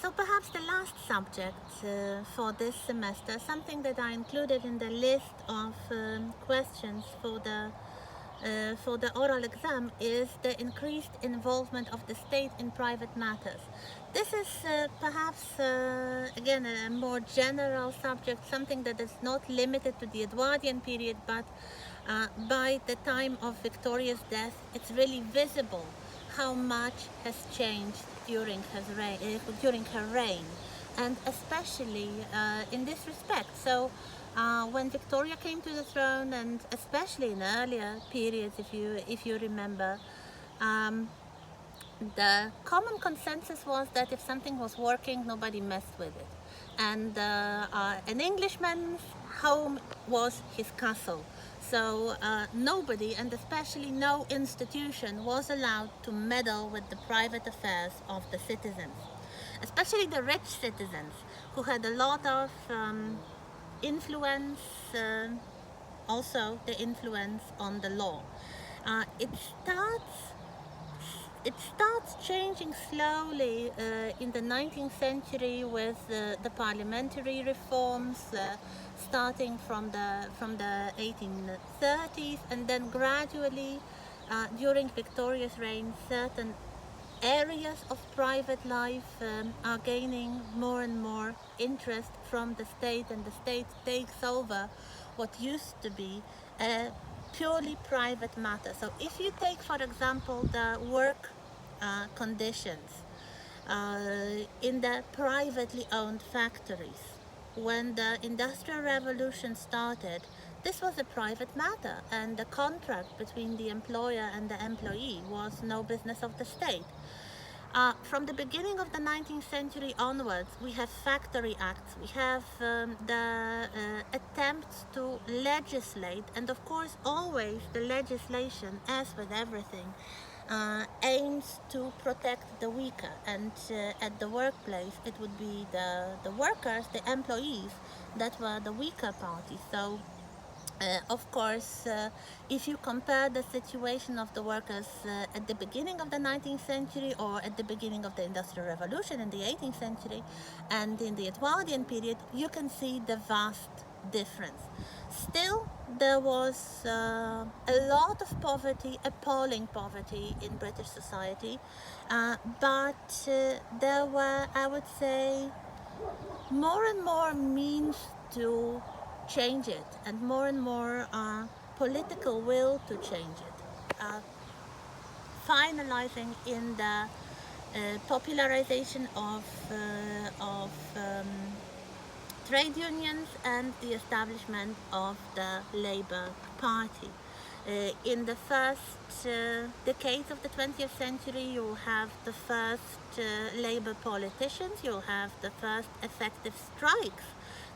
So perhaps the last subject for this semester, something that I included in the list of questions for the oral exam, is the increased involvement of the state in private matters. This is perhaps again a more general subject, something that is not limited to the Edwardian period, but by the time of Victoria's death, it's really visible how much has changed during her reign, and especially in this respect. So, when Victoria came to the throne, and especially in earlier periods, if you remember, um, the common consensus was that if something was working, nobody messed with it, and an Englishman's home was his castle. So nobody, and especially no institution, was allowed to meddle with the private affairs of the citizens, especially the rich citizens who had a lot of influence, also the influence on the law. Uh, it starts it starts changing slowly in the 19th century with the parliamentary reforms starting from the 1830s, and then gradually during Victoria's reign, certain areas of private life are gaining more and more interest from the state, and the state takes over what used to be a purely private matter. So, if you take, for example, the work conditions in the privately owned factories, when the Industrial Revolution started, this was a private matter, and the contract between the employer and the employee was no business of the state. From the beginning of the 19th century onwards, we have factory acts, we have the attempts to legislate, and of course, always the legislation, as with everything, aims to protect the weaker. And at the workplace, it would be the workers, the employees, that were the weaker party. So of course, if you compare the situation of the workers at the beginning of the 19th century, or at the beginning of the Industrial Revolution in the 18th century, and in the Edwardian period, you can see the vast difference. Still, there was a lot of poverty, appalling poverty in British society, but there were, I would say, more and more means to change it, and more political will to change it, finalizing in the popularization of trade unions and the establishment of the Labour Party. In the first decades of the 20th century, you'll have the first Labour politicians, you'll have the first effective strikes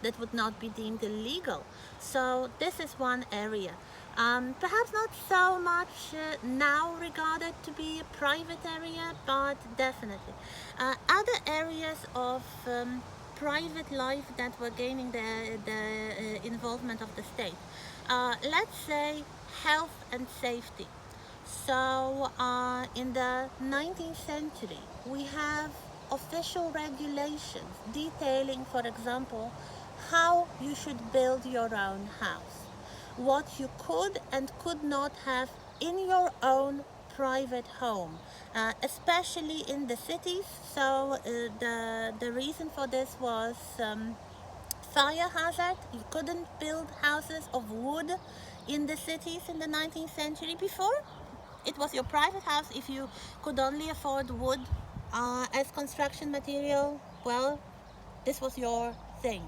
that would not be deemed illegal. So this is one area. Perhaps not so much now regarded to be a private area, but definitely. Other areas of private life that were gaining the involvement of the state. Let's say health and safety. So in the 19th century, we have official regulations detailing, for example, how you should build your own house, what you could and could not have in your own private home, especially in the cities. So the reason for this was fire hazard. You couldn't build houses of wood in the cities in the 19th century. Before, it was your private house. If you could only afford wood as construction material, well, this was your thing.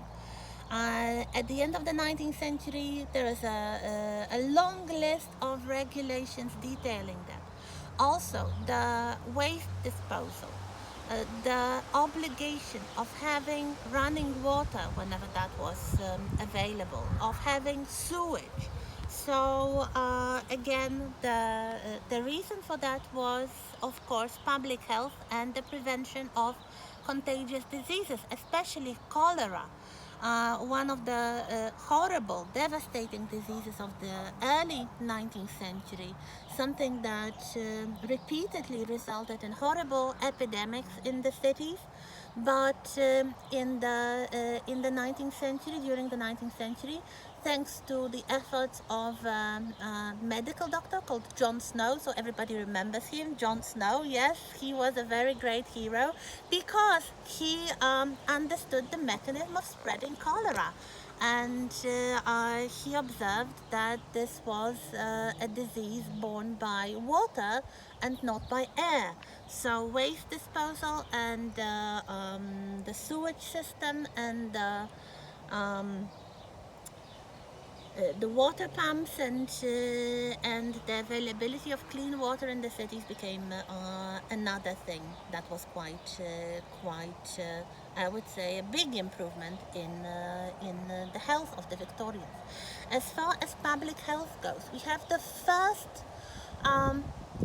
At the end of the 19th century, there is a long list of regulations detailing that. Also, the waste disposal, the obligation of having running water whenever that was available, of having sewage. So again, the reason for that was, of course, public health and the prevention of contagious diseases, especially cholera. one of the horrible, devastating diseases of the early 19th century, something that repeatedly resulted in horrible epidemics in the cities. But in the 19th century, during the 19th century, thanks to the efforts of a medical doctor called John Snow, so everybody remembers him, John Snow. Yes, he was a very great hero because he understood the mechanism of spreading cholera. And he observed that this was a disease borne by water and not by air. So waste disposal and the sewage system and um, the water pumps and the availability of clean water in the cities became another thing that was quite I would say a big improvement in the health of the Victorians. As far as public health goes, we have the first um,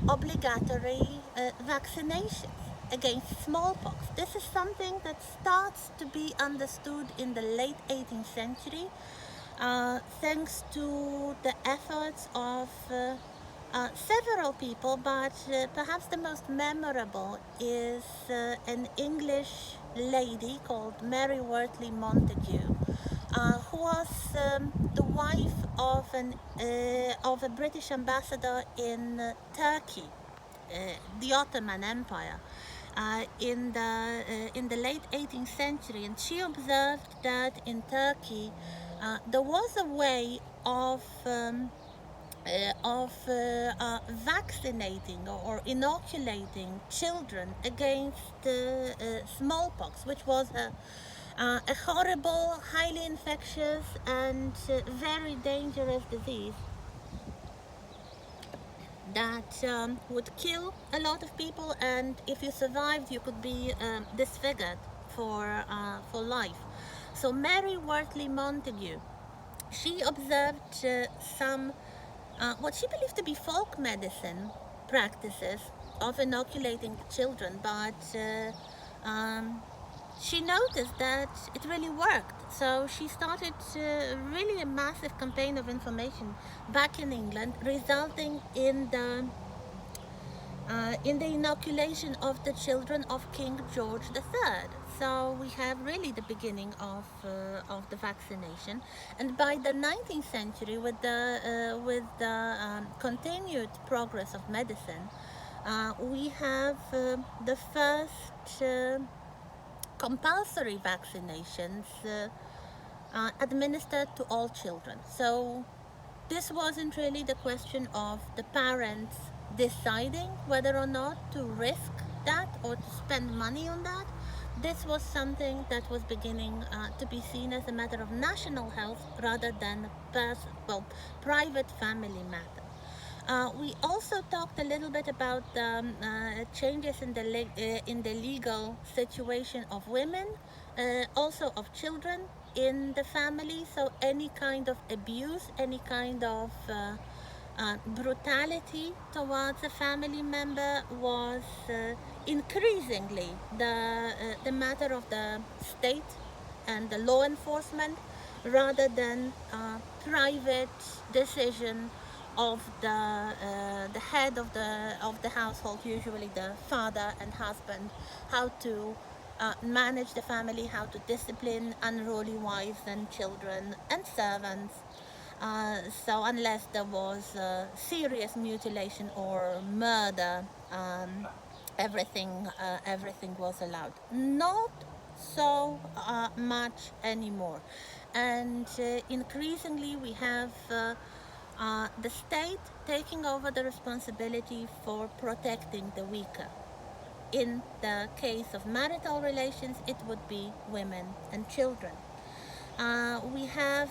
obligatory vaccinations against smallpox. This is something that starts to be understood in the late 18th century, thanks to the efforts of several people, but perhaps the most memorable is an English lady called Mary Wortley Montagu, who was the wife of a British ambassador in Turkey, the Ottoman Empire, in the late 18th century, and she observed that in Turkey there was a way vaccinating or inoculating children against smallpox, which was a horrible, highly infectious, and very dangerous disease that would kill a lot of people, and if you survived, you could be disfigured for life. So Mary Wortley Montagu, she observed some what she believed to be folk medicine practices of inoculating children, but she noticed that it really worked. So she started really a massive campaign of information back in England, resulting in the inoculation of the children of King George III. So we have really the beginning of the vaccination, and by the 19th century, with the continued progress of medicine, we have the first compulsory vaccinations administered to all children. So this wasn't really the question of the parents deciding whether or not to risk that or to spend money on that. This was something that was beginning to be seen as a matter of national health rather than private family matter. We also talked a little bit about changes in the legal situation of women, also of children in the family. So any kind of abuse, any kind of brutality towards a family member was increasingly the matter of the state and the law enforcement rather than private decision of the head of the household, usually the father and husband, how to manage the family, how to discipline unruly wives and children and servants. So unless there was serious mutilation or murder, everything was allowed. Not so much anymore, and increasingly we have the state taking over the responsibility for protecting the weaker. In the case of marital relations, it would be women and children. We have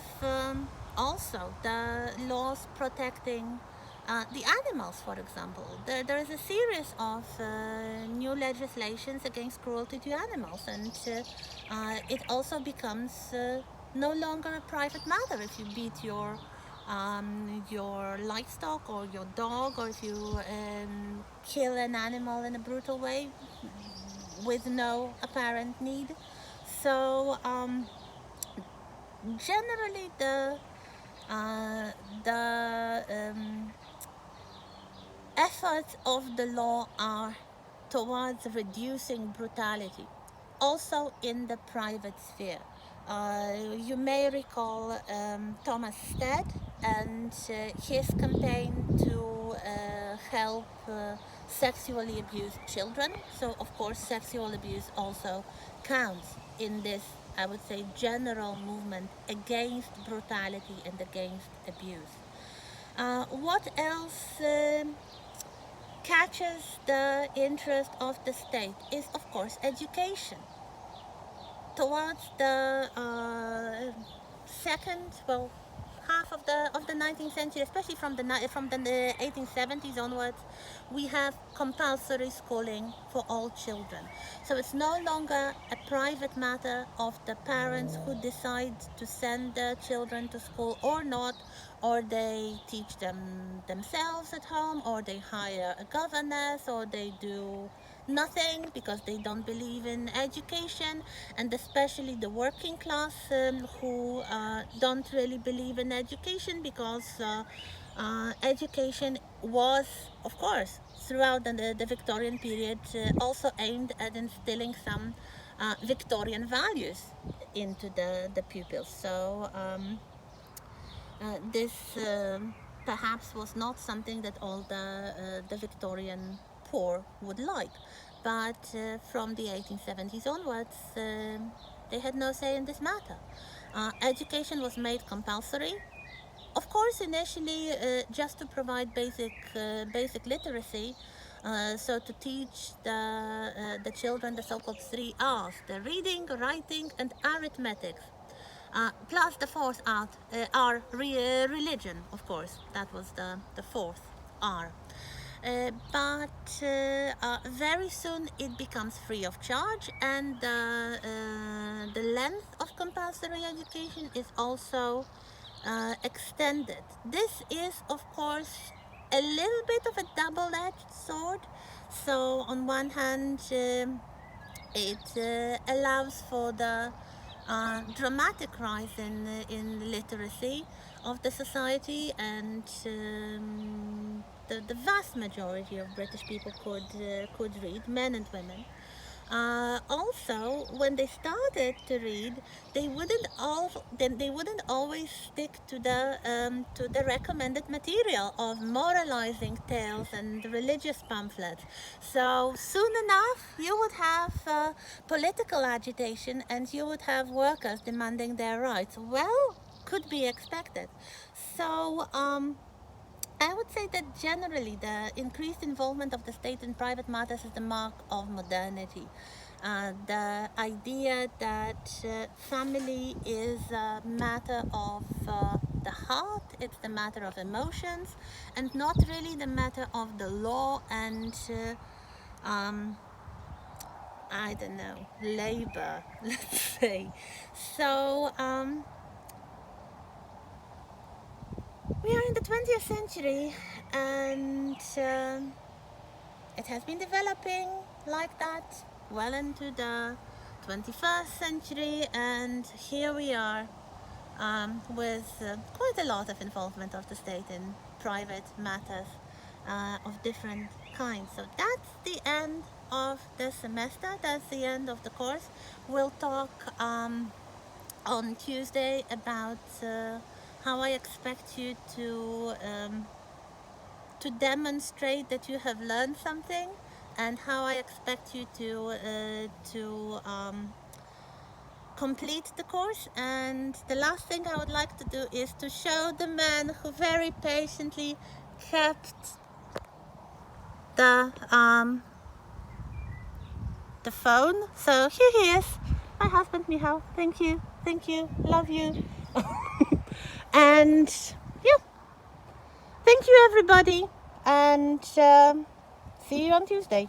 also the laws protecting the animals, for example. There is a series of new legislations against cruelty to animals, and it also becomes no longer a private matter if you beat your livestock or your dog, or if you kill an animal in a brutal way with no apparent need. So generally the efforts of the law are towards reducing brutality, also in the private sphere. You may recall Thomas Stead and his campaign to help sexually abused children. So, of course, sexual abuse also counts in this, I would say, general movement against brutality and against abuse. What else catches the interest of the state is, of course, education. Towards the second, well, half of the 19th century, especially from the 1870s onwards, we have compulsory schooling for all children. So it's no longer a private matter of the parents who decide to send their children to school or not, or they teach them themselves at home, or they hire a governess, or they do nothing because they don't believe in education, and especially the working class who don't really believe in education because education was, of course, throughout the Victorian period also aimed at instilling some Victorian values into the pupils. So this perhaps was not something that all the Victorian poor would like, but from the 1870s onwards, they had no say in this matter. Education was made compulsory. Of course, initially, just to provide basic literacy, so to teach the children the so-called 3 R's: the reading, writing, and arithmetic. Plus the fourth religion, of course. That was the fourth R. But very soon it becomes free of charge, and the length of compulsory education is also extended. This is, of course, a little bit of a double-edged sword. So on one hand, it allows for the dramatic rise in literacy of the society, and the vast majority of British people could read, men and women. Also, when they started to read, they wouldn't always stick to the recommended material of moralizing tales and religious pamphlets. So soon enough, you would have political agitation, and you would have workers demanding their rights. Well, could be expected. So I would say that generally the increased involvement of the state in private matters is the mark of modernity. The idea that family is a matter of the heart, it's the matter of emotions, and not really the matter of the law and I don't know, labor, let's say. So we are in the 20th century, and it has been developing like that well into the 21st century, and here we are with quite a lot of involvement of the state in private matters of different kinds. So that's the end of the semester, that's the end of the course. We'll talk on Tuesday about how I expect you to demonstrate that you have learned something, and how I expect you to complete the course. And the last thing I would like to do is to show the man who very patiently kept the phone. So here he is, my husband Michał. Thank you, love you. And yeah, thank you everybody, and see you on Tuesday.